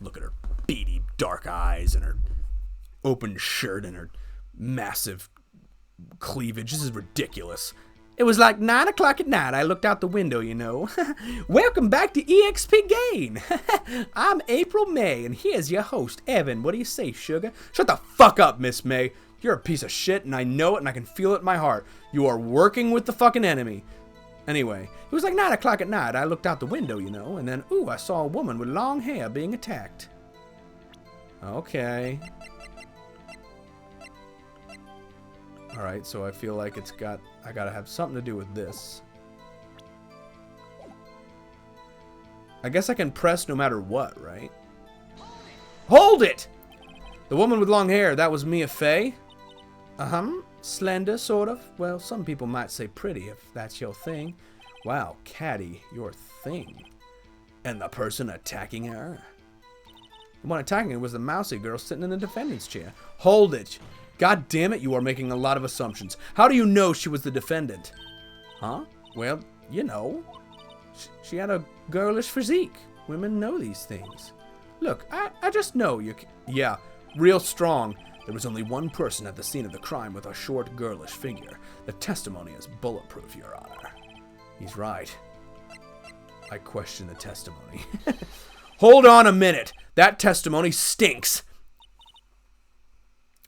Look at her beady dark eyes and her open shirt and her massive cleavage. This is ridiculous. It was like 9 o'clock at night. I looked out the window, you know. Welcome back to EXP Gain. I'm April May, and here's your host, Evan. What do you say, sugar? Shut the fuck up, Miss May. You're a piece of shit, and I know it, and I can feel it in my heart. You are working with the fucking enemy. Anyway, it was like 9 o'clock at night. I looked out the window, you know, and then, I saw a woman with long hair being attacked. Okay. Alright, so I feel like I gotta have something to do with this. I guess I can press no matter what, right? Hold it! The woman with long hair, that was Mia Fey? Slender, sort of. Well, some people might say pretty, if that's your thing. Wow, Caddy, your thing. And the person attacking her? The one attacking her was the mousy girl sitting in the defendant's chair. Hold it! God damn it, you are making a lot of assumptions. How do you know she was the defendant? Huh? Well, you know. She had a girlish physique. Women know these things. Look, I just know you can... Yeah, real strong. There was only one person at the scene of the crime with a short, girlish figure. The testimony is bulletproof, Your Honor. He's right. I question the testimony. Hold on a minute. That testimony stinks.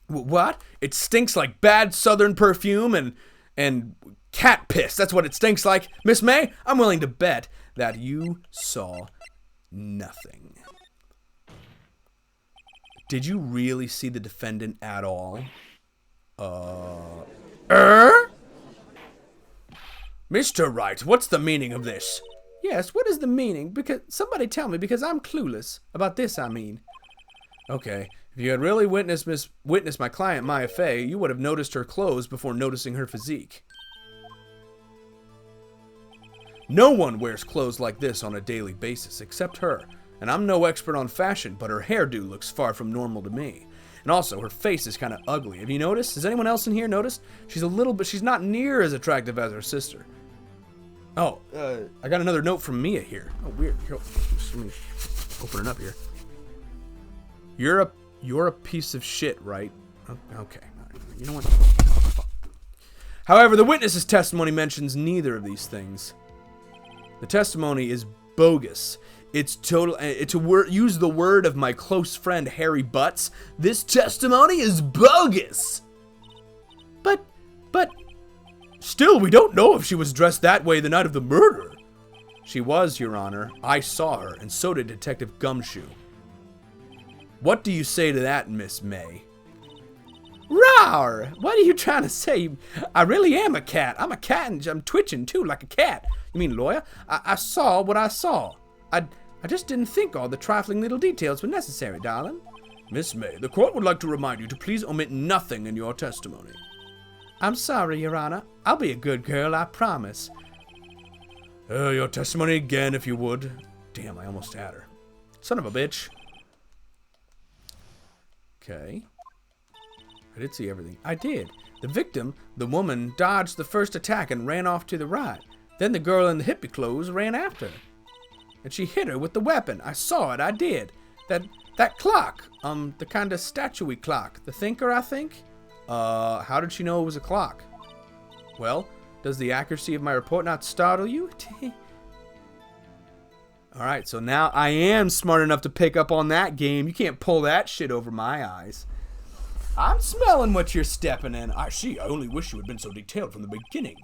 What? It stinks like bad southern perfume and cat piss. That's what it stinks like. Miss May, I'm willing to bet that you saw nothing. Did you really see the defendant at all? Mr. Wright, what's the meaning of this? Yes, what is the meaning? Because somebody tell me, because I'm clueless. About this, I mean. Okay, if you had really witnessed my client, Maya Fey, you would have noticed her clothes before noticing her physique. No one wears clothes like this on a daily basis, except her. And I'm no expert on fashion, but her hairdo looks far from normal to me. And also, her face is kind of ugly. Have you noticed? Has anyone else in here noticed? She's she's not near as attractive as her sister. Oh, I got another note from Mia here. Oh, weird. Here, let me open it up here. You're a piece of shit, right? Okay. You know what? However, the witness's testimony mentions neither of these things. The testimony is bogus. It's total. Use the word of my close friend Harry Butts. This testimony is bogus. But still, we don't know if she was dressed that way the night of the murder. She was, Your Honor. I saw her, and so did Detective Gumshoe. What do you say to that, Miss May? Rawr! What are you trying to say? I really am a cat. I'm a cat, and I'm twitching too, like a cat. You mean, lawyer? I saw what I saw. I just didn't think all the trifling little details were necessary, darling. Miss May, the court would like to remind you to please omit nothing in your testimony. I'm sorry, Your Honor. I'll be a good girl, I promise. Your testimony again, if you would. Damn, I almost had her. Son of a bitch. Okay. I did see everything. I did. The victim, the woman, dodged the first attack and ran off to the right. Then the girl in the hippie clothes ran after her. And she hit her with the weapon. I saw it, I did. That clock, the kind of statue-y clock. The thinker, I think? How did she know it was a clock? Well, does the accuracy of my report not startle you? Alright, so now I am smart enough to pick up on that game. You can't pull that shit over my eyes. I'm smelling what you're stepping in. I see. I only wish you had been so detailed from the beginning.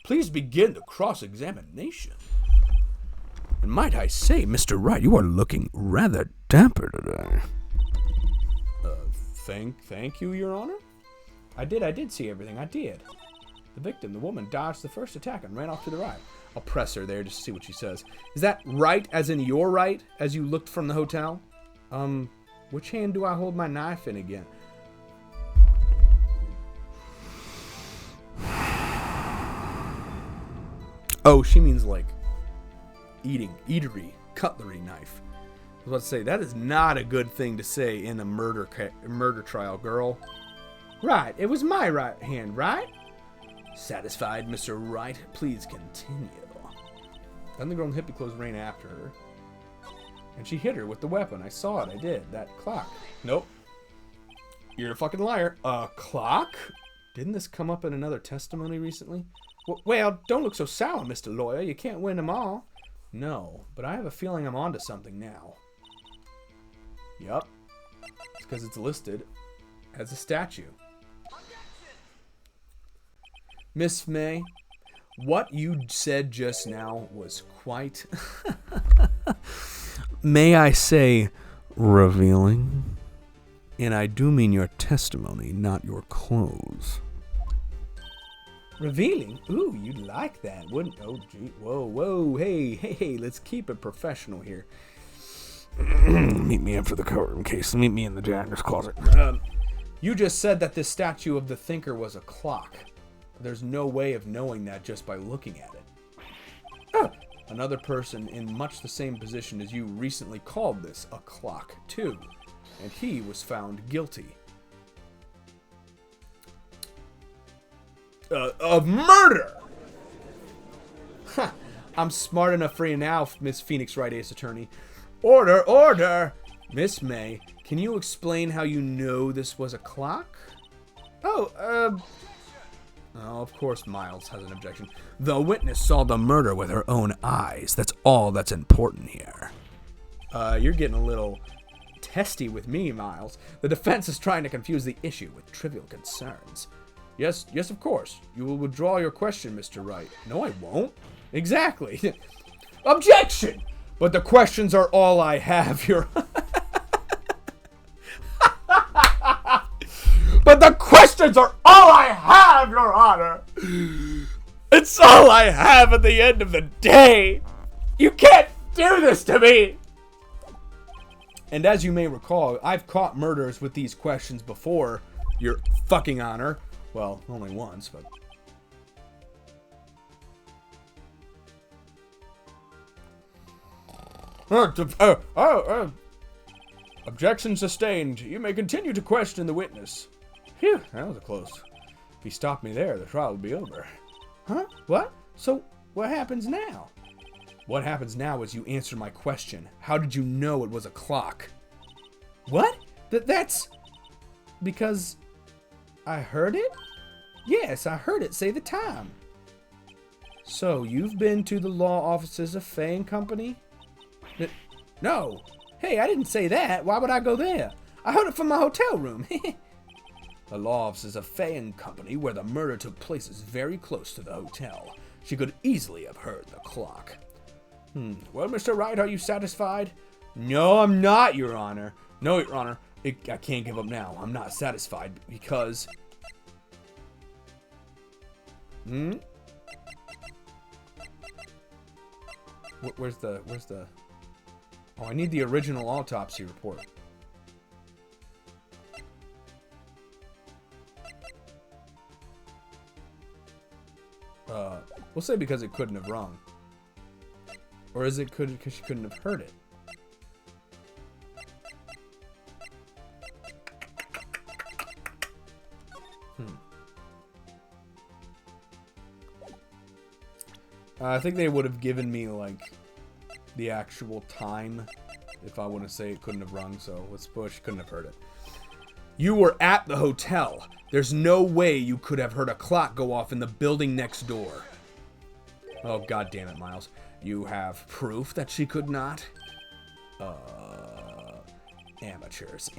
Please begin the cross-examination. And might I say, Mr. Wright, you are looking rather dapper today. Thank you, Your Honor. I did see everything. I did. The victim, the woman, dodged the first attack and ran off to the right. I'll press her there just to see what she says. Is that right, as in your right, as you looked from the hotel? Which hand do I hold my knife in again? Oh, she means like eatery, cutlery knife. I was about to say, that is not a good thing to say in a murder trial, girl. Right, it was my right hand, right? Satisfied, Mr. Wright? Please continue. Then the girl in hippie clothes ran after her. And she hit her with the weapon. I saw it. I did. That clock. Nope. You're a fucking liar. A clock? Didn't this come up in another testimony recently? Well, don't look so sour, Mr. Lawyer. You can't win them all. No, but I have a feeling I'm onto something now. Yup. It's because it's listed as a statue. Miss May, what you said just now was quite... may I say, revealing? And I do mean your testimony, not your clothes. Revealing? Ooh, you'd like that, wouldn't you? Oh, gee. Whoa, hey, let's keep it professional here. Meet me after the courtroom case. Meet me in the janitor's closet. You just said that this statue of the thinker was a clock. There's no way of knowing that just by looking at it. Another person in much the same position as you recently called this a clock, too. And he was found guilty. Of murder! I'm smart enough for you now, Miss Phoenix Wright, Ace Attorney. Order! Miss May, can you explain how you know this was a clock? Oh, of course Miles has an objection. The witness saw the murder with her own eyes. That's all that's important here. You're getting a little testy with me, Miles. The defense is trying to confuse the issue with trivial concerns. Yes, of course. You will withdraw your question, Mr. Wright. No, I won't. Exactly. Objection! But the questions are all I have, Your... But the questions are all I have, Your Honor! It's all I have at the end of the day! You can't do this to me! And as you may recall, I've caught murderers with these questions before, Your fucking Honor. Well, only once, but... Objection sustained. You may continue to question the witness. Phew, that was close. If he stopped me there, the trial would be over. Huh? What? So, what happens now? What happens now is you answer my question. How did you know it was a clock? What? That's... Because... I heard it? Yes, I heard it say the time. So, you've been to the law offices of Fay and Company? No. Hey, I didn't say that. Why would I go there? I heard it from my hotel room. The law offices of Fay and Company, where the murder took place, is very close to the hotel. She could easily have heard the clock. Well, Mr. Wright, are you satisfied? No, I'm not, Your Honor. No, Your Honor. I can't give up now. I'm not satisfied because... Where's the... Oh, I need the original autopsy report. We'll say because it couldn't have rung. Or is it because she couldn't have heard it? I think they would have given me, like, the actual time if I want to say it couldn't have rung, so let's push. Couldn't have heard it. You were at the hotel. There's no way you could have heard a clock go off in the building next door. Oh, God damn it, Miles. You have proof that she could not? Amateurs.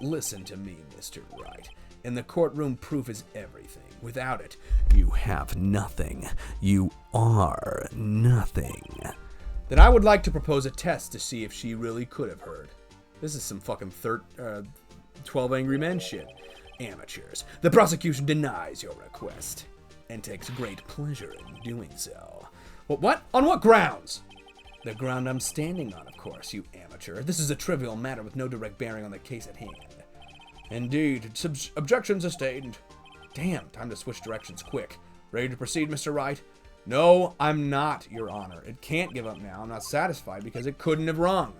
Listen to me, Mr. Wright. In the courtroom, proof is everything. Without it, you have nothing. You are nothing. Then I would like to propose a test to see if she really could have heard. This is some fucking 12 Angry Men shit. Amateurs. The prosecution denies your request and takes great pleasure in doing so. What? On what grounds? The ground I'm standing on, of course, you amateur. This is a trivial matter with no direct bearing on the case at hand. Indeed. Objection sustained. Damn, time to switch directions quick. Ready to proceed, Mr. Wright? No, I'm not, Your Honor. It can't give up now. I'm not satisfied because it couldn't have rung.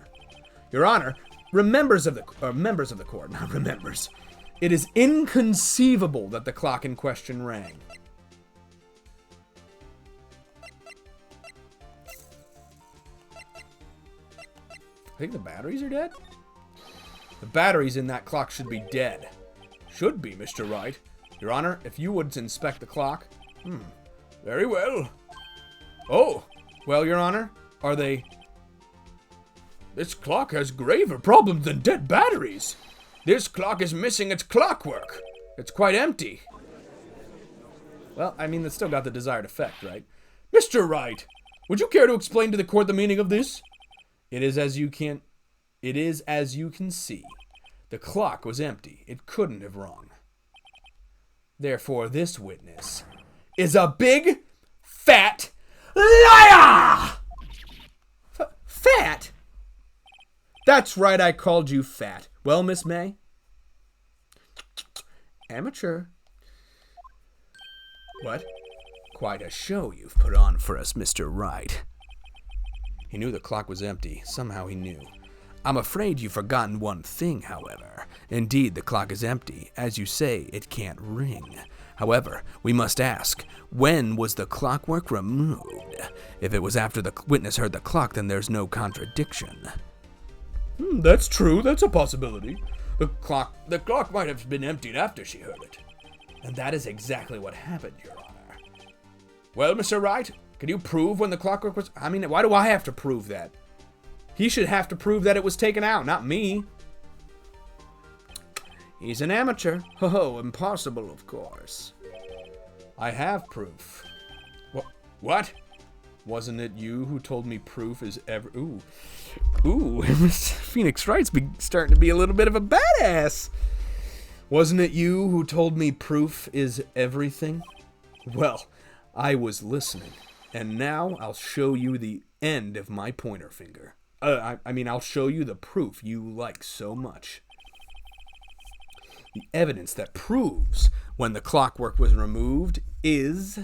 Your Honor, members of the court, not remembers. It is inconceivable that the clock in question rang. I think the batteries are dead? The batteries in that clock should be dead. Should be, Mr. Wright. Your Honor, if you would inspect the clock. Very well. Oh, well, Your Honor, are they... This clock has graver problems than dead batteries. This clock is missing its clockwork. It's quite empty. Well, I mean, it's still got the desired effect, right? Mr. Wright, would you care to explain to the court the meaning of this? It is as you can see. The clock was empty. It couldn't have rung. Therefore, this witness is a big, fat liar! Fat? That's right, I called you fat. Well, Miss May? Amateur. What? Quite a show you've put on for us, Mr. Wright. He knew the clock was empty. Somehow he knew. I'm afraid you've forgotten one thing, however. Indeed, the clock is empty. As you say, it can't ring. However, we must ask, when was the clockwork removed? If it was after the witness heard the clock, then there's no contradiction. That's true. That's a possibility. The clock might have been emptied after she heard it. And that is exactly what happened, Your Honor. Well, Mr. Wright, can you prove when the clockwork was... I mean, why do I have to prove that? He should have to prove that it was taken out, not me. He's an amateur. Oh, impossible, of course. I have proof. What? Wasn't it you who told me proof is ever... Ooh, Miss Phoenix Wright's starting to be a little bit of a badass. Wasn't it you who told me proof is everything? Well, I was listening, and now I'll show you the end of my pointer finger. I'll show you the proof you like so much. The evidence that proves when the clockwork was removed is...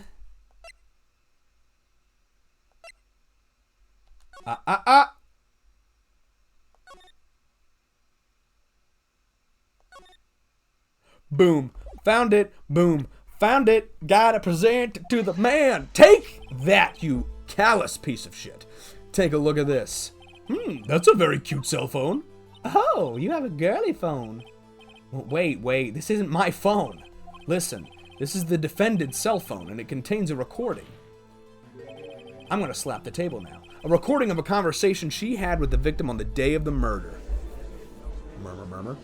Boom. Found it. Boom. Found it. Gotta present it to the man. Take that, you callous piece of shit. Take a look at this. That's a very cute cell phone. Oh, you have a girly phone. Well, wait. This isn't my phone. Listen, this is the defendant's cell phone, and it contains a recording. I'm gonna slap the table now. A recording of a conversation she had with the victim on the day of the murder. Murmur.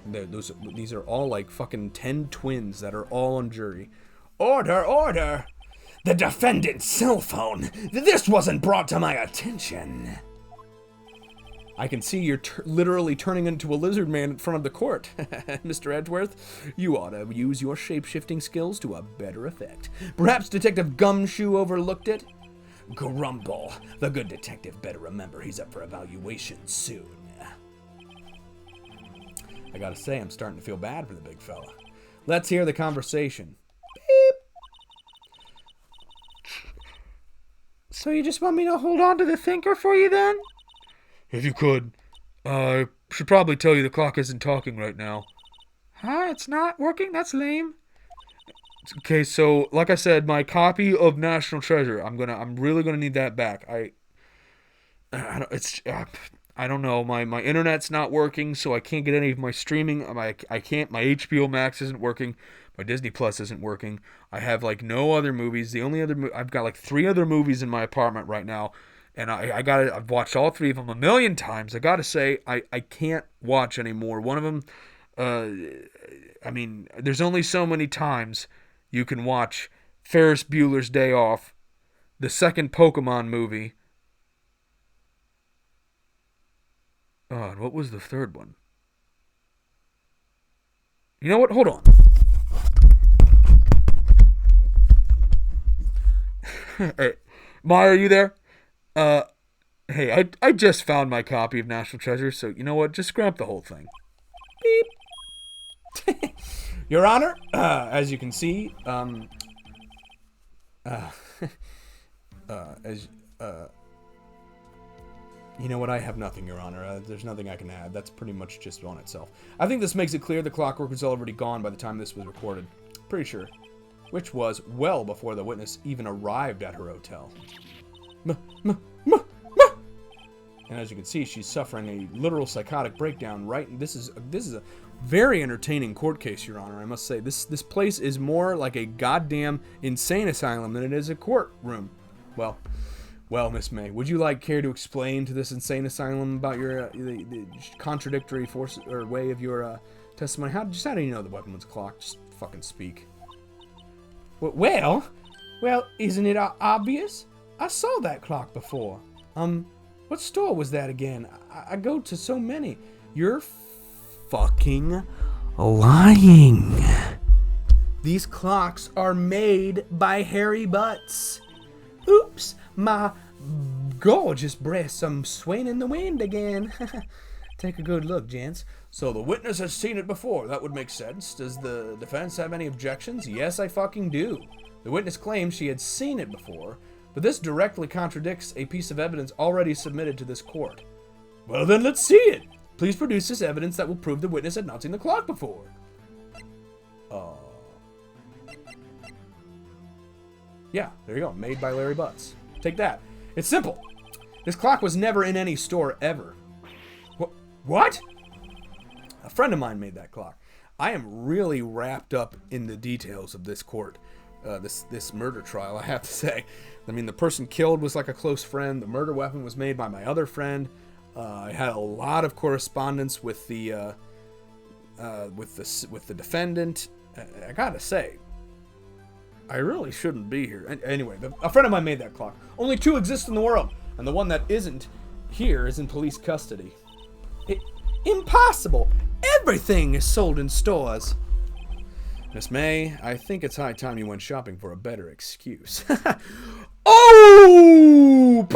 These are all like fucking 10 twins that are all on jury. Order! The defendant's cell phone! This wasn't brought to my attention! I can see you're literally turning into a lizard man in front of the court. Mr. Edgeworth, you ought to use your shape-shifting skills to a better effect. Perhaps Detective Gumshoe overlooked it? Grumble. The good detective better remember he's up for evaluation soon. I gotta say, I'm starting to feel bad for the big fella. Let's hear the conversation. Beep. So you just want me to hold on to the thinker for you then? If you could. I should probably tell you the clock isn't talking right now. Huh? It's not working? That's lame. Okay, so like I said, my copy of National Treasure, I'm really gonna need that back. I don't know. My internet's not working, so I can't get any of my streaming. I can't. My HBO Max isn't working. My Disney Plus isn't working. I have like no other movies. The only other I've got like 3 other movies in my apartment right now, and I've watched all 3 of them a million times. I gotta say I can't watch anymore. One of them, there's only so many times you can watch Ferris Bueller's Day Off, the second Pokemon movie. Oh, and what was the third one? You know what? Hold on. Hey, Maya, are you there? Hey, I just found my copy of National Treasure, so you know what? Just scrap the whole thing. Beep. Your Honor, as you can see, you know what? I have nothing, Your Honor. There's nothing I can add. That's pretty much just on itself. I think this makes it clear the clockwork was already gone by the time this was recorded. Pretty sure. Which was well before the witness even arrived at her hotel. And as you can see, she's suffering a literal psychotic breakdown, right? And this is a very entertaining court case, Your Honor, I must say. This place is more like a goddamn insane asylum than it is a courtroom. Well, Miss May, would you care to explain to this insane asylum about your the contradictory force or way of your testimony? How do you know the weapon was a clock? Just fucking speak. Well, isn't it obvious? I saw that clock before. What store was that again? I go to so many. You're fucking lying. These clocks are made by hairy butts. Oops, my gorgeous breasts, I'm swaying in the wind again. Take a good look, gents. So the witness has seen it before. That would make sense. Does the defense have any objections? Yes, I fucking do. The witness claims she had seen it before, but this directly contradicts a piece of evidence already submitted to this court. Well then, let's see it. Please produce this evidence that will prove the witness had not seen the clock before. Yeah, there you go. Made by Larry Butts. Take that. It's simple. This clock was never in any store ever. What? A friend of mine made that clock. I am really wrapped up in the details of this court, this murder trial, I have to say. I mean, the person killed was like a close friend. The murder weapon was made by my other friend. I had a lot of correspondence with the defendant. I gotta say, I really shouldn't be here. Anyway, a friend of mine made that clock. Only 2 exist in the world, and the one that isn't here is in police custody. Impossible! Everything is sold in stores. Miss May, I think it's high time you went shopping for a better excuse. Oh!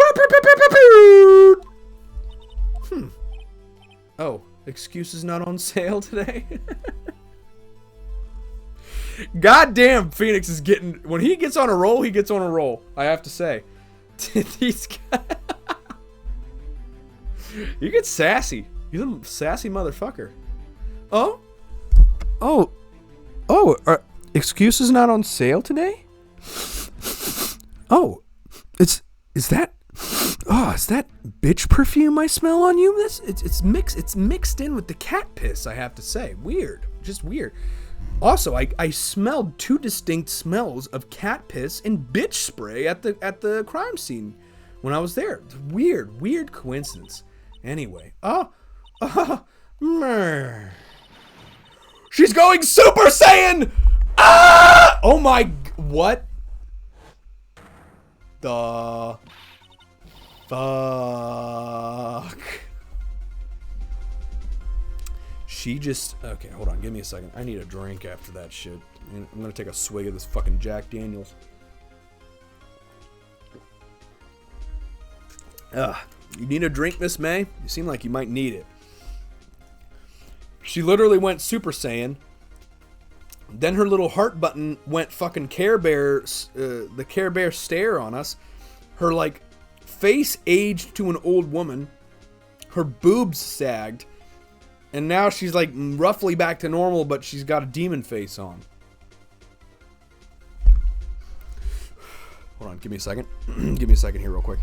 Oh, excuses not on sale today? Goddamn, Phoenix is getting... When he gets on a roll, he gets on a roll. I have to say. These guys... You get sassy. You're a sassy motherfucker. Oh? Are excuses not on sale today? Oh, is that bitch perfume I smell on you? It's mixed in with the cat piss, I have to say. Weird. Just weird. Also, I smelled 2 distinct smells of cat piss and bitch spray at the crime scene when I was there. It's weird coincidence. Anyway, she's going Super Saiyan! Ah! Oh my, what? The fuck? She just... Okay, hold on. Give me a second. I need a drink after that shit. I'm gonna take a swig of this fucking Jack Daniels. You need a drink, Miss May? You seem like you might need it. She literally went Super Saiyan. Then her little heart button went fucking Care Bear... the Care Bear stare on us. Her, face aged to an old woman. Her boobs sagged. And now she's roughly back to normal, but she's got a demon face on. Hold on, give me a second. Give me a second here real quick.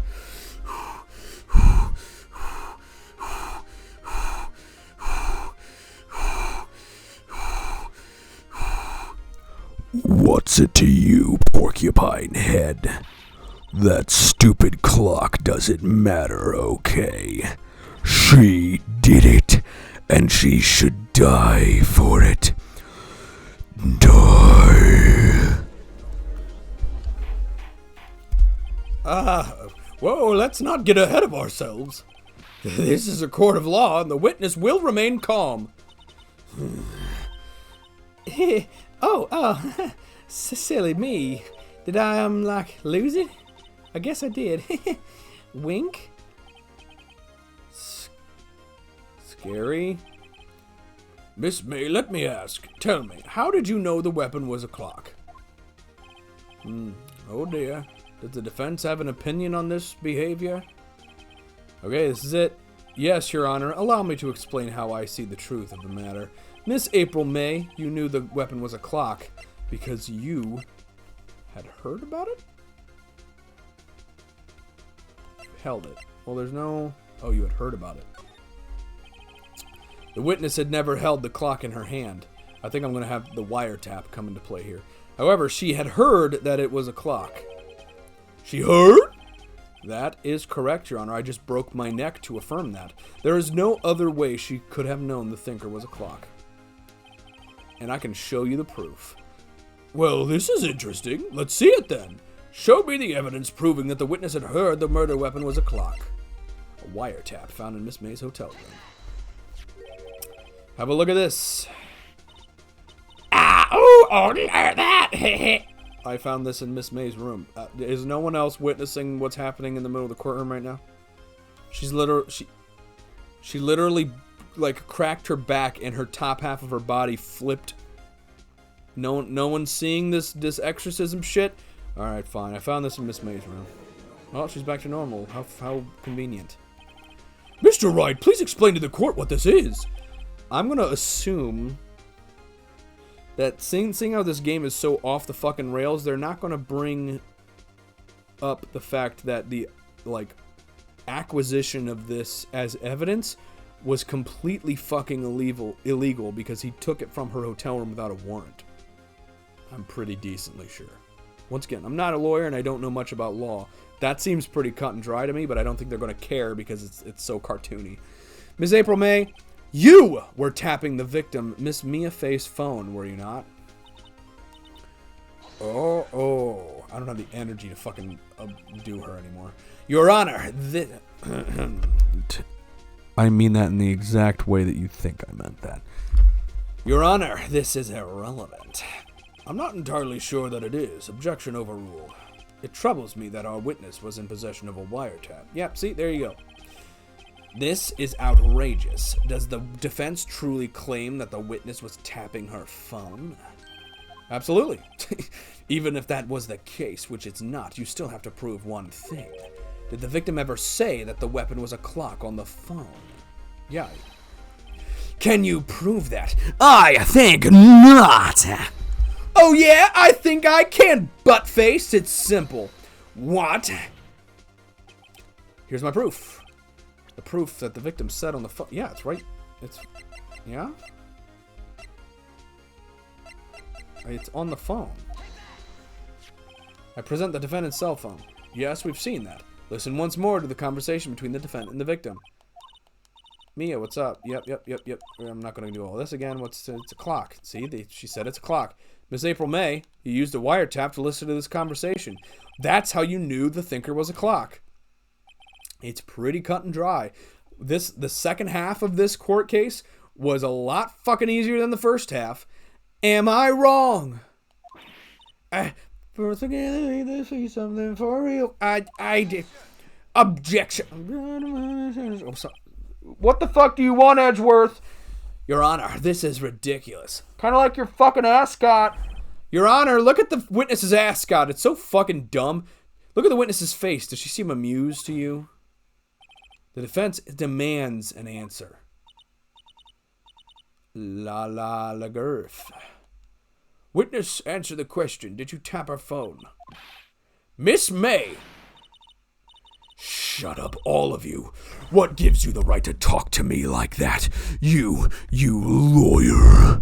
What's it to you, porcupine head? That stupid clock doesn't matter, okay? She did it. And she should die for it. Die. Whoa, let's not get ahead of ourselves. This is a court of law, and the witness will remain calm. Silly me. Did I, lose it? I guess I did. Wink. Scary. Miss May, let me ask. Tell me, how did you know the weapon was a clock? Oh dear. Does the defense have an opinion on this behavior? Okay, this is it. Yes, Your Honor. Allow me to explain how I see the truth of the matter. Miss April May, you knew the weapon was a clock because you had heard about it? You held it. Well, there's no... Oh, you had heard about it. The witness had never held the clock in her hand. I think I'm going to have the wiretap come into play here. However, she had heard that it was a clock. She heard? That is correct, Your Honor. I just broke my neck to affirm that. There is no other way she could have known the thinker was a clock. And I can show you the proof. Well, this is interesting. Let's see it then. Show me the evidence proving that the witness had heard the murder weapon was a clock. A wiretap found in Miss May's hotel room. Have a look at this. Oh, look at that. I found this in Miss May's room. Is no one else witnessing what's happening in the middle of the courtroom right now? She's she literally like cracked her back and her top half of her body flipped. No one's seeing this exorcism shit. All right, fine. I found this in Miss May's room. Oh, she's back to normal. How convenient. Mr. Wright, please explain to the court what this is. I'm gonna assume that seeing how this game is so off the fucking rails, they're not gonna bring up the fact that the like acquisition of this as evidence was completely fucking illegal because he took it from her hotel room without a warrant. I'm pretty decently sure. Once again, I'm not a lawyer and I don't know much about law. That seems pretty cut and dry to me, but I don't think they're going to care because it's so cartoony. Ms. April May, you were tapping the victim, Miss Mia Faye's phone, were you not? Oh, I don't have the energy to fucking do her anymore. Your Honor, I mean that in the exact way that you think I meant that. Your Honor, this is irrelevant. I'm not entirely sure that it is. Objection overruled. It troubles me that our witness was in possession of a wiretap. Yep, see, there you go. This is outrageous. Does the defense truly claim that the witness was tapping her phone? Absolutely. Even if that was the case, which it's not, you still have to prove one thing. Did the victim ever say that the weapon was a clock on the phone? Yeah. Can you prove that? I think not. Oh yeah, I think I can, butt-face. It's simple. What? Here's my proof. The proof that the victim said on the phone. Yeah, it's right. Yeah? It's on the phone. I present the defendant's cell phone. Yes, we've seen that. Listen once more to the conversation between the defendant and the victim. Mia, what's up? Yep. I'm not going to do all this again. It's a clock. See, she said it's a clock. Miss April May, you used a wiretap to listen to this conversation. That's how you knew the thinker was a clock. It's pretty cut and dry. The second half of this court case was a lot fucking easier than the first half. Am I wrong? For see something for real. I did. Objection. What the fuck do you want, Edgeworth? Your Honor, this is ridiculous. Kind of like your fucking ascot. Your Honor, look at the witness's ascot. It's so fucking dumb. Look at the witness's face. Does she seem amused to you? The defense demands an answer. La girth. Witness, answer the question. Did you tap her phone? Miss May. Shut up, all of you. What gives you the right to talk to me like that? You lawyer.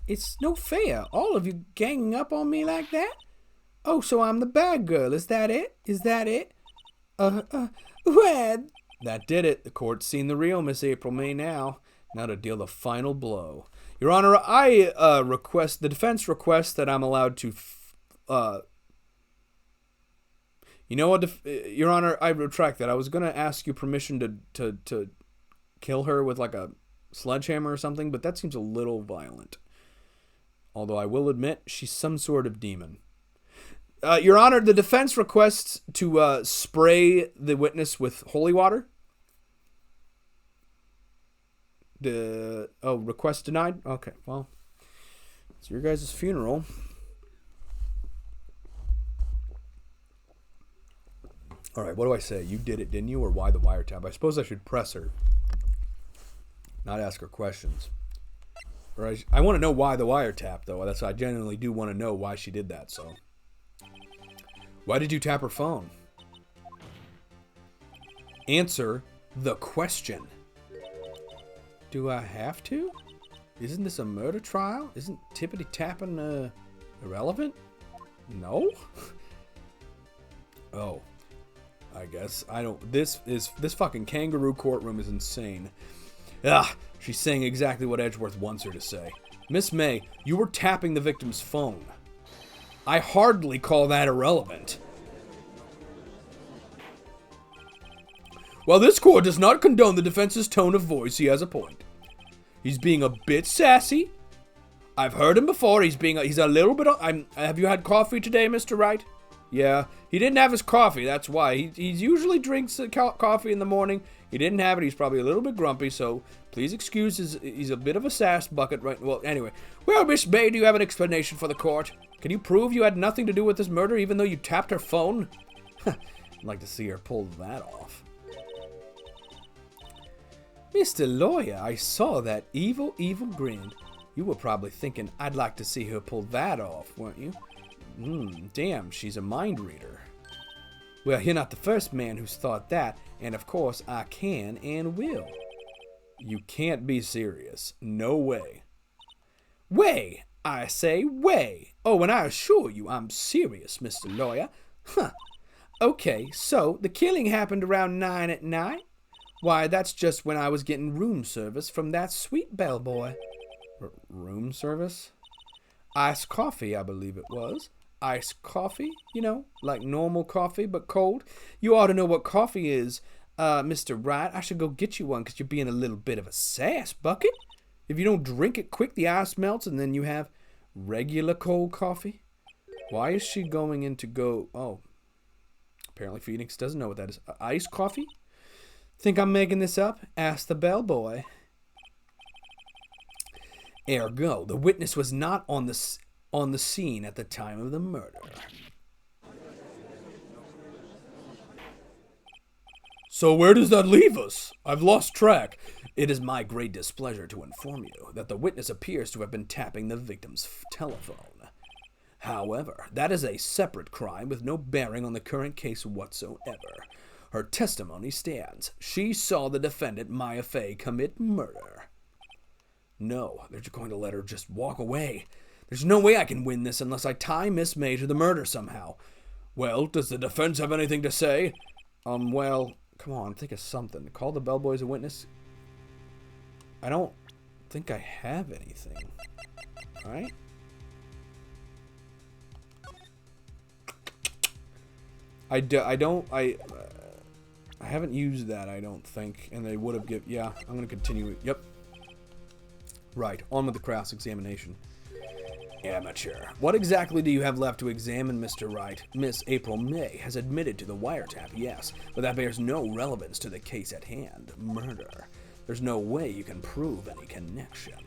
It's no fair. All of you ganging up on me like that? Oh, so I'm the bad girl. Is that it? Well, that did it. The court's seen the real Miss April May now. Now to deal the final blow. Your Honor, I the defense requests that I'm allowed to, you know what, Your Honor, I retract that. I was going to ask you permission to kill her with like a sledgehammer or something, but that seems a little violent. Although I will admit, she's some sort of demon. Your Honor, the defense requests to spray the witness with holy water. Request denied? Okay, well, it's your guys' funeral. All right, what do I say? You did it, didn't you? Or why the wiretap? I suppose I should press her, not ask her questions. Or I want to know why the wiretap, though. I genuinely do want to know why she did that, so. Why did you tap her phone? Answer the question. Do I have to? Isn't this a murder trial? Isn't tippity tapping irrelevant? No? Oh. I guess. I don't. This fucking kangaroo courtroom is insane. Ah, she's saying exactly what Edgeworth wants her to say. Miss May, you were tapping the victim's phone. I hardly call that irrelevant. While this court does not condone the defense's tone of voice, he has a point. He's being a bit sassy. I've heard him before. He's a little bit. Have you had coffee today, Mr. Wright? Yeah, he didn't have his coffee. That's why he usually drinks coffee in the morning. He didn't have it. He's probably a little bit grumpy. So please excuse he's a bit of a sass bucket, right? Well, anyway. Well, Miss May, do you have an explanation for the court? Can you prove you had nothing to do with this murder, even though you tapped her phone? I'd like to see her pull that off. Mr. Lawyer, I saw that evil grin. You were probably thinking, I'd like to see her pull that off, weren't you? Damn, she's a mind reader. Well, you're not the first man who's thought that, and of course I can and will. You can't be serious. No way. Way! I say way! Oh, and I assure you I'm serious, Mr. Lawyer. Huh. Okay, so the killing happened around 9 at night? Why, that's just when I was getting room service from that sweet bellboy. Room service? Iced coffee, I believe it was. Iced coffee, you know, like normal coffee, but cold. You ought to know what coffee is, Mr. Wright. I should go get you one, because you're being a little bit of a sass bucket. If you don't drink it quick, the ice melts, and then you have regular cold coffee. Why is she going in to go... Oh, apparently Phoenix doesn't know what that is. Iced coffee? Think I'm making this up? Ask the bellboy. Ergo, the witness was not on the scene at the time of the murder. So where does that leave us? I've lost track. It is my great displeasure to inform you that the witness appears to have been tapping the victim's telephone. However, that is a separate crime with no bearing on the current case whatsoever. Her testimony stands. She saw the defendant, Maya Fey, commit murder. No, they're just going to let her just walk away. There's no way I can win this unless I tie Miss May to the murder somehow. Well, does the defense have anything to say? Well, come on, think of something. Call the bellboy as a witness? I don't think I have anything. Right? I haven't used that, I don't think, and they would have given... Yeah, I'm going to continue it. Yep. Right, on with the cross-examination. Amateur. What exactly do you have left to examine, Mr. Wright? Miss April May has admitted to the wiretap, yes, but that bears no relevance to the case at hand, murder. There's no way you can prove any connection.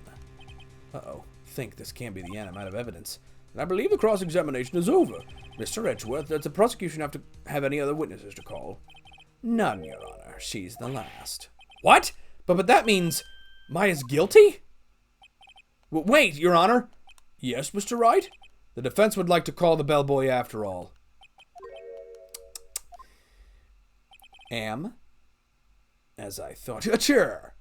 Uh-oh. Think this can't be the end. I'm out of evidence. And I believe the cross-examination is over. Mr. Edgeworth, does the prosecution have to have any other witnesses to call? None, Your Honor. She's the last. What? But that means Maya's guilty? Wait, Your Honor. Yes, Mr. Wright? The defense would like to call the bellboy after all. As I thought. Sure.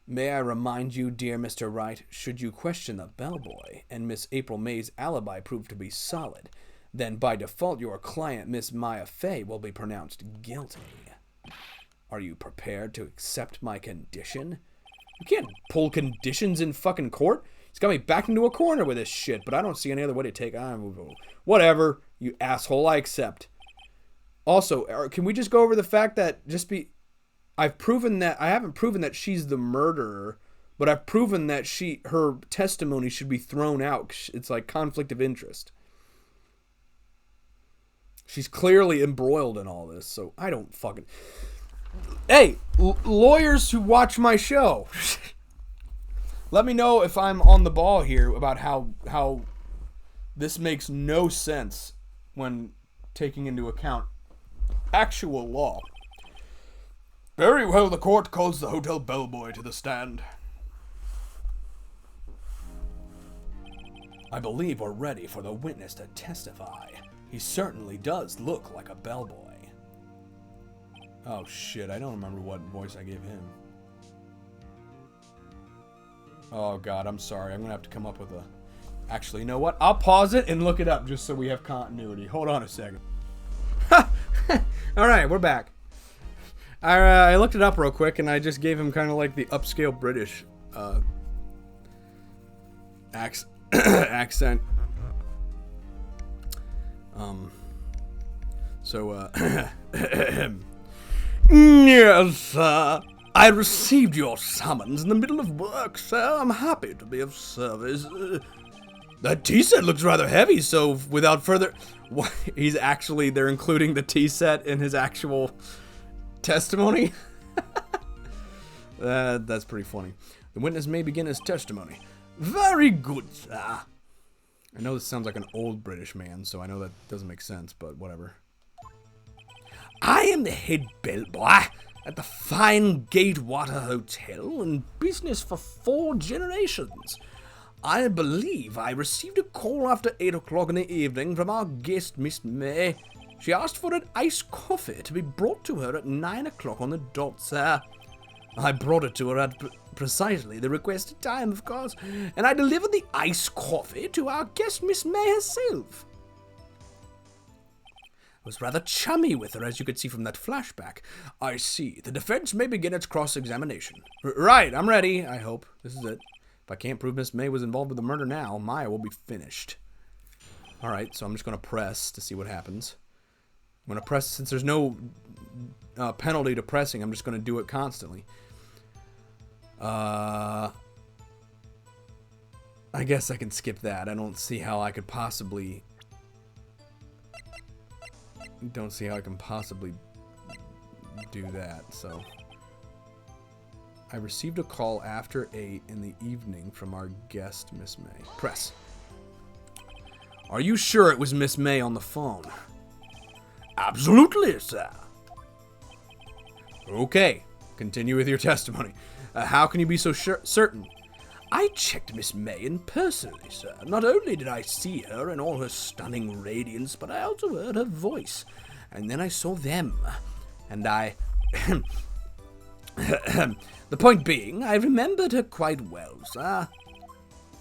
May I remind you, dear Mr. Wright, should you question the bellboy and Miss April May's alibi prove to be solid, then by default your client, Miss Maya Fey, will be pronounced guilty. Are you prepared to accept my condition? You can't pull conditions in fucking court. He's got me backed into a corner with this shit, but I don't see any other way to take on. Whatever, you asshole, I accept. Also, can we just go over the fact that I haven't proven that she's the murderer, but I've proven that her testimony should be thrown out. It's like conflict of interest. She's clearly embroiled in all this, so I don't fucking... Hey, lawyers who watch my show, let me know if I'm on the ball here about how this makes no sense when taking into account actual law. Very well, the court calls the hotel bellboy to the stand. I believe we're ready for the witness to testify. He certainly does look like a bellboy. Oh shit, I don't remember what voice I gave him. Oh god, I'm sorry. I'm gonna have to come up with a... Actually, you know what? I'll pause it and look it up just so we have continuity. Hold on a second. Alright, we're back. I looked it up real quick and I just gave him kind of like the upscale British accent. Yes, sir. I received your summons in the middle of work, sir. I'm happy to be of service. That tea set looks rather heavy, so without further... they're including the tea set in his actual testimony? That's pretty funny. The witness may begin his testimony. Very good, sir. I know this sounds like an old British man, so I know that doesn't make sense, but whatever. I am the head bellboy at the fine Gatewater Hotel, in business for 4 generations. I believe I received a call after 8 o'clock in the evening from our guest, Miss May. She asked for an iced coffee to be brought to her at 9 o'clock on the dot, sir. I brought it to her at precisely the requested time, of course, and I delivered the iced coffee to our guest, Miss May herself. I was rather chummy with her, as you could see from that flashback. I see. The defense may begin its cross-examination. Right, I'm ready, I hope. This is it. If I can't prove Miss May was involved with the murder now, Maya will be finished. Alright, so I'm just going to press to see what happens. I'm going to press, since there's no penalty to pressing, I'm just going to do it constantly. I guess I can skip that. I don't see how I could possibly... Don't see how I can possibly do that, so... I received a call after 8 in the evening from our guest, Miss May. Press. Are you sure it was Miss May on the phone? Absolutely, sir. Okay, continue with your testimony. How can you be so certain? I checked Miss May in personally, sir. Not only did I see her in all her stunning radiance, but I also heard her voice. And then I saw them. And I... The point being, I remembered her quite well, sir.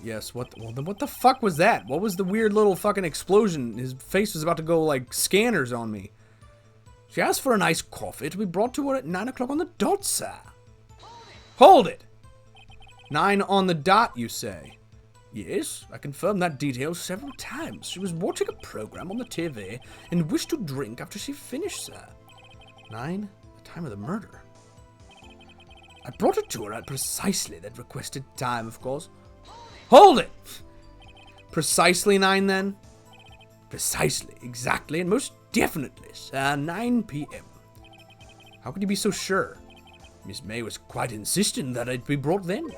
Yes, what the fuck was that? What was the weird little fucking explosion? His face was about to go like scanners on me. She asked for an iced coffee to be brought to her at 9 o'clock on the dot, sir. Hold it! 9 on the dot, you say? Yes, I confirmed that detail several times. She was watching a program on the TV and wished to drink after she finished, sir. 9, the time of the murder. I brought it to her at precisely that requested time, of course. Hold it! Precisely 9, then? Precisely, exactly, and most definitely, sir, 9 p.m. How could you be so sure? Miss May was quite insistent that it be brought then.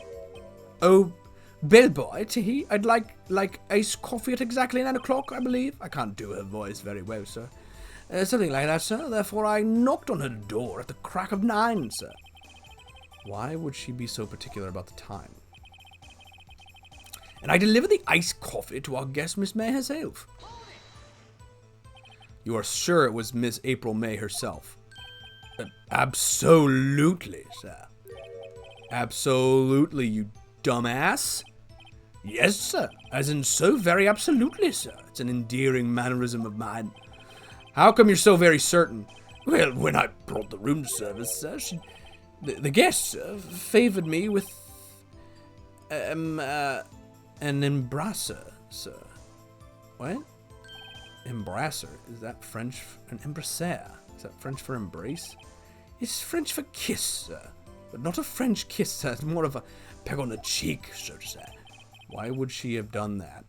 Oh, bellboy, Tee, I'd like iced coffee at exactly 9 o'clock, I believe. I can't do her voice very well, sir. Something like that, sir. Therefore, I knocked on her door at the crack of 9, sir. Why would she be so particular about the time? And I delivered the iced coffee to our guest, Miss May herself. You are sure it was Miss April May herself? Absolutely, sir. Absolutely, you dumbass. Yes, sir. As in so very absolutely, sir. It's an endearing mannerism of mine. How come you're so very certain? Well, when I brought the room service, sir, the guest favored me with an embrasser, sir. What? Embrasser? Is that French? An embrasser? Is that French for embrace? It's French for kiss, sir. But not a French kiss, sir. It's more of a peck on the cheek, so to say. Why would she have done that?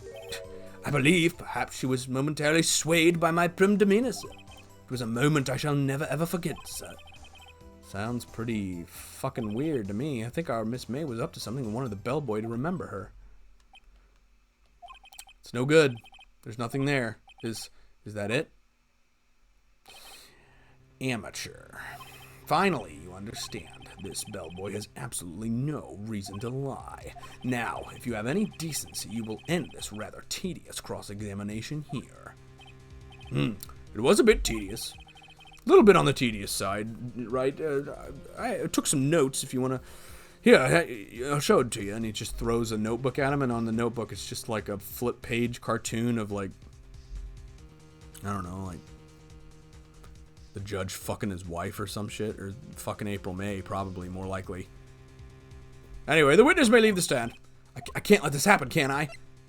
I believe perhaps she was momentarily swayed by my prim demeanor, sir. It was a moment I shall never ever forget, sir. Sounds pretty fucking weird to me. I think our Miss May was up to something and wanted the bellboy to remember her. It's no good. There's nothing there. Is that it? Amateur. Finally, you understand. This bellboy has absolutely no reason to lie. Now, if you have any decency, you will end this rather tedious cross-examination here. It was a bit tedious. A little bit on the tedious side, right? I took some notes if you want to. Here, I'll show it to you. And he just throws a notebook at him, and on the notebook it's just like a flip page cartoon of like, I don't know, like the judge fucking his wife or some shit, or fucking April May, probably, more likely. Anyway, the witness may leave the stand. I can't let this happen, can I?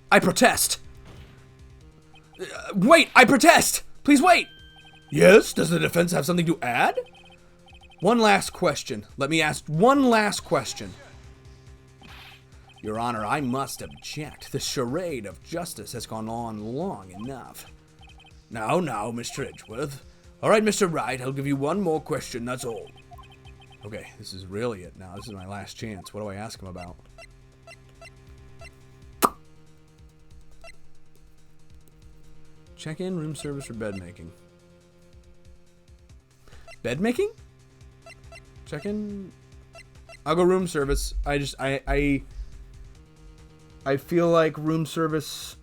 I protest! Wait, I protest! Please wait! Yes, does the defense have something to add? One last question. Let me ask one last question. Your Honor, I must object. The charade of justice has gone on long enough. Now, Mr. Edgeworth. All right, Mr. Wright, I'll give you one more question, that's all. Okay, this is really it now. This is my last chance. What do I ask him about? Check in, room service, or bed making? Bed making? Check in. I'll go room service. I feel like room service.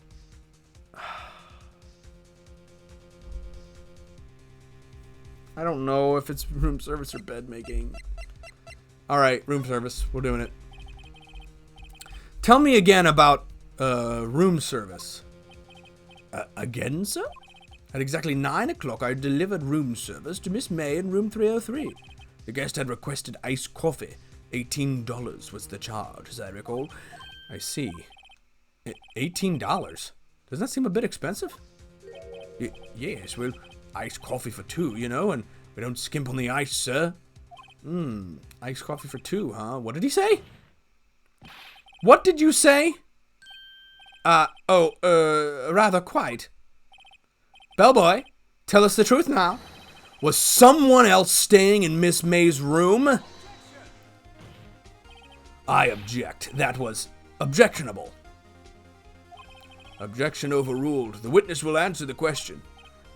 I don't know if it's room service or bed making. Alright, room service. We're doing it. Tell me again about room service. Again, sir? At exactly 9 o'clock, I delivered room service to Miss May in room 303. The guest had requested iced coffee. $18 was the charge, as I recall. I see. $18? Doesn't that seem a bit expensive? Yes, well, iced coffee for two, you know, and we don't skimp on the ice, sir. Iced coffee for two, huh? What did he say? What did you say? Rather quite. Bellboy, tell us the truth now. Was someone else staying in Miss May's room? I object. That was objectionable. Objection overruled. The witness will answer the question.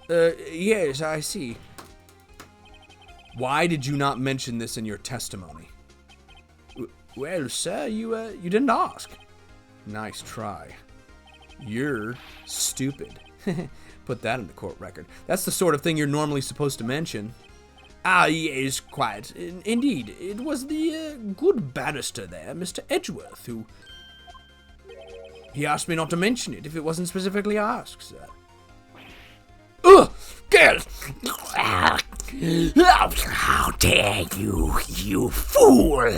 Yes, I see. Why did you not mention this in your testimony? Well, sir, you didn't ask. Nice try. You're stupid. Put that in the court record. That's the sort of thing you're normally supposed to mention. Ah, yes, quite. Indeed, it was the good barrister there, Mr. Edgeworth, who... He asked me not to mention it if it wasn't specifically asked, sir. Ugh! Girl! How dare you, you fool!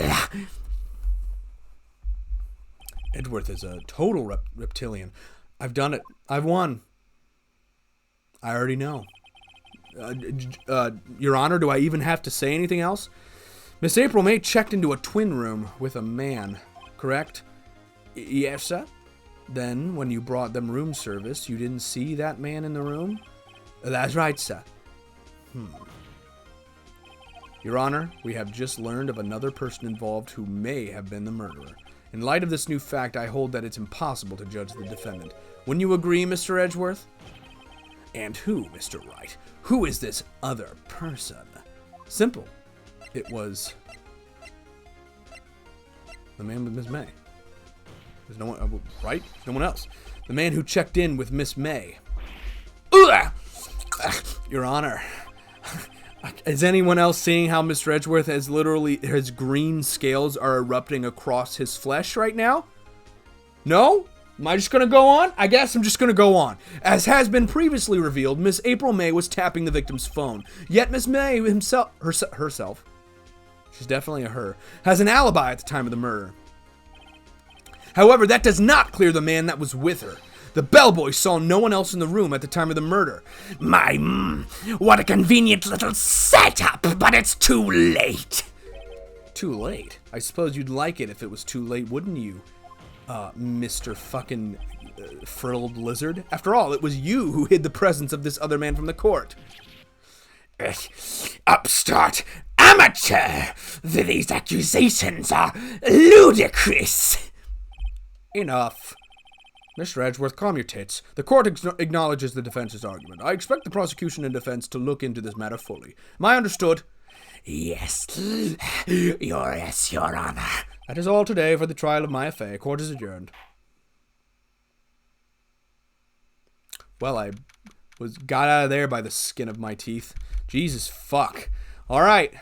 Edgeworth is a total reptilian. I've done it. I've won. I already know. Your Honor, do I even have to say anything else? Miss April May checked into a twin room with a man, correct? Yes, sir. Then, when you brought them room service, you didn't see that man in the room? That's right, sir. Your Honor, we have just learned of another person involved who may have been the murderer. In light of this new fact, I hold that it's impossible to judge the defendant. Wouldn't you agree, Mr. Edgeworth? And who, Mr. Wright? Who is this other person? Simple. It was the man with Miss May. There's no one, right? No one else. The man who checked in with Miss May. Ugh! Your Honor, is anyone else seeing how Mr. Edgeworth has literally, his green scales are erupting across his flesh right now? No? Am I just going to go on? I guess I'm just going to go on. As has been previously revealed, Miss April May was tapping the victim's phone. Yet Miss May herself, she's definitely a her, has an alibi at the time of the murder. However, that does not clear the man that was with her. The bellboy saw no one else in the room at the time of the murder. What a convenient little setup, but it's too late. Too late? I suppose you'd like it if it was too late, wouldn't you? Mr. fucking frilled lizard. After all, it was you who hid the presence of this other man from the court. Upstart amateur! These accusations are ludicrous! Enough. Mr. Edgeworth, calm your tits. The court acknowledges the defense's argument. I expect the prosecution and defense to look into this matter fully. Am I understood? Yes. Your Honor. That is all today for the trial of my affair. Court is adjourned. Well, I got out of there by the skin of my teeth. Jesus fuck. All right.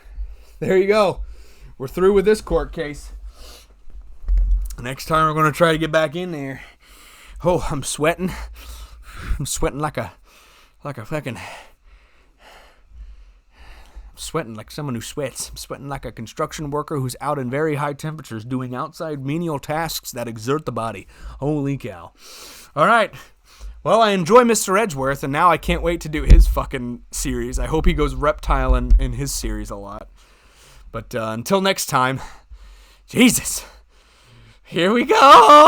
There you go. We're through with this court case. Next time we're going to try to get back in there. Oh, I'm sweating. I'm sweating like a fucking... I'm sweating like someone who sweats. I'm sweating like a construction worker who's out in very high temperatures doing outside menial tasks that exert the body. Holy cow. All right. Well, I enjoy Mr. Edgeworth, and now I can't wait to do his fucking series. I hope he goes reptile in his series a lot. But until next time, Jesus, here we go!